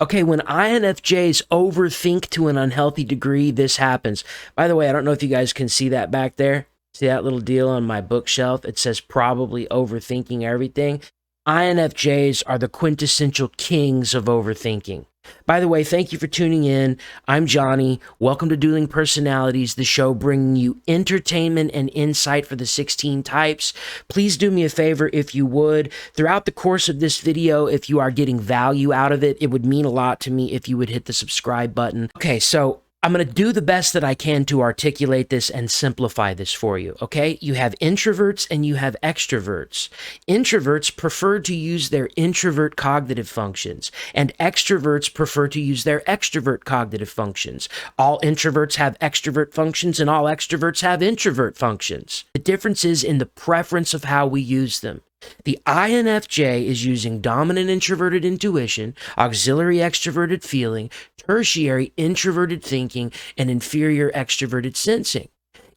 Okay, when INFJs overthink to an unhealthy degree, this happens. By the way, I don't know if you guys can see that back there. See that little deal on my bookshelf? It says probably overthinking everything. INFJs are the quintessential kings of overthinking. By the way, thank you for tuning in. I'm Johnny. Welcome to Dueling Personalities, the show bringing you entertainment and insight for the 16 types. Please do me a favor if you would. Throughout the course of this video, if you are getting value out of it, it would mean a lot to me if you would hit the subscribe button. Okay, so I'm going to do the best that I can to articulate this and simplify this for you, okay? You have introverts and you have extroverts. Introverts prefer to use their introvert cognitive functions, and extroverts prefer to use their extrovert cognitive functions. All introverts have extrovert functions, and all extroverts have introvert functions. The difference is in the preference of how we use them. The INFJ is using dominant introverted intuition, auxiliary extroverted feeling, tertiary introverted thinking, and inferior extroverted sensing.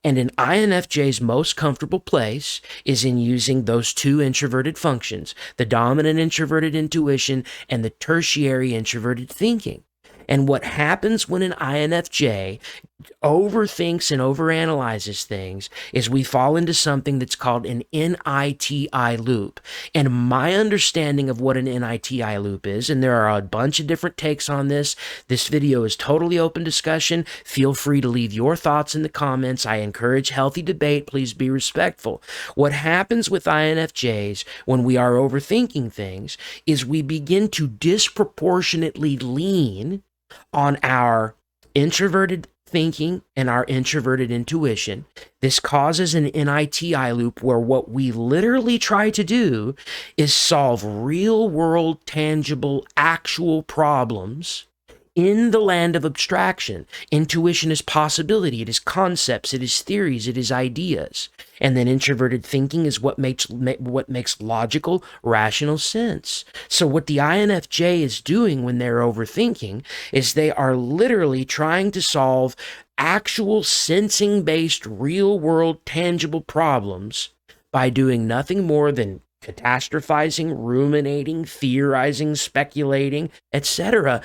And an INFJ's most comfortable place is in using those two introverted functions, the dominant introverted intuition and the tertiary introverted thinking. And what happens when an INFJ overthinks and overanalyzes things is we fall into something that's called an NITI loop. And my understanding of what an NITI loop is, and there are a bunch of different takes on this. This video is totally open discussion. Feel free to leave your thoughts in the comments. I encourage healthy debate. Please be respectful. What happens with INFJs when we are overthinking things is we begin to disproportionately lean on our introverted thinking and our introverted intuition. This causes an NITI loop where what we literally try to do is solve real world, tangible, actual problems in the land of abstraction. Intuition is possibility, it is concepts, it is theories, it is ideas. And then introverted thinking is what makes logical, rational sense. So what the INFJ is doing when they're overthinking is they are literally trying to solve actual sensing-based, real-world, tangible problems by doing nothing more than catastrophizing, ruminating, theorizing, speculating, etc.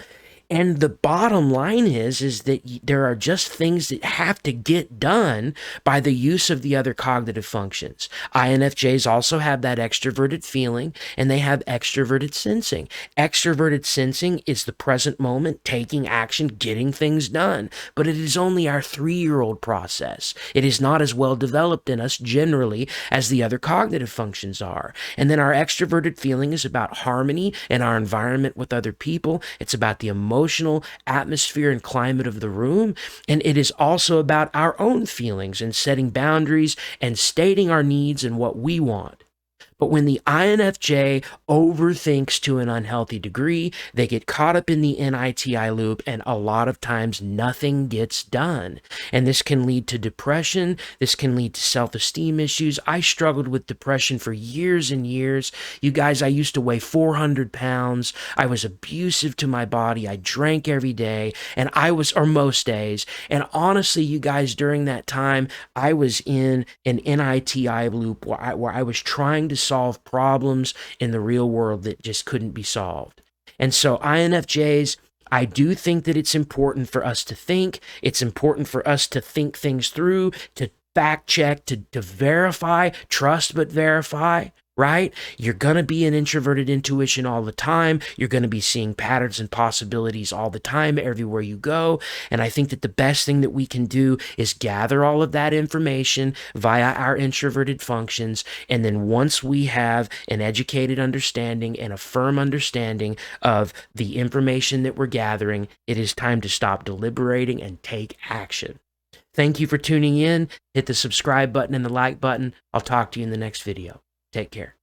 And the bottom line is that there are just things that have to get done by the use of the other cognitive functions. INFJs also have that extroverted feeling, and they have extroverted sensing. Extroverted sensing is the present moment, taking action, getting things done. But it is only our 3-year-old process. It is not as well developed in us generally as the other cognitive functions are. And then our extroverted feeling is about harmony and our environment with other people. It's about the emotional atmosphere and climate of the room, and it is also about our own feelings and setting boundaries and stating our needs and what we want. But when the INFJ overthinks to an unhealthy degree, they get caught up in the NITI loop, and a lot of times nothing gets done. And this can lead to depression. This can lead to self-esteem issues. I struggled with depression for years and years. You guys, I used to weigh 400 pounds. I was abusive to my body. I drank every day, or most days. And honestly, you guys, during that time, I was in an NITI loop where I was trying to solve problems in the real world that just couldn't be solved. And so INFJs, I do think that it's important for us to think. It's important for us to think things through, to fact check, to verify, trust but verify. Right? You're going to be an introverted intuition all the time. You're going to be seeing patterns and possibilities all the time, everywhere you go. And I think that the best thing that we can do is gather all of that information via our introverted functions. And then once we have an educated understanding and a firm understanding of the information that we're gathering, it is time to stop deliberating and take action. Thank you for tuning in. Hit the subscribe button and the like button. I'll talk to you in the next video. Take care.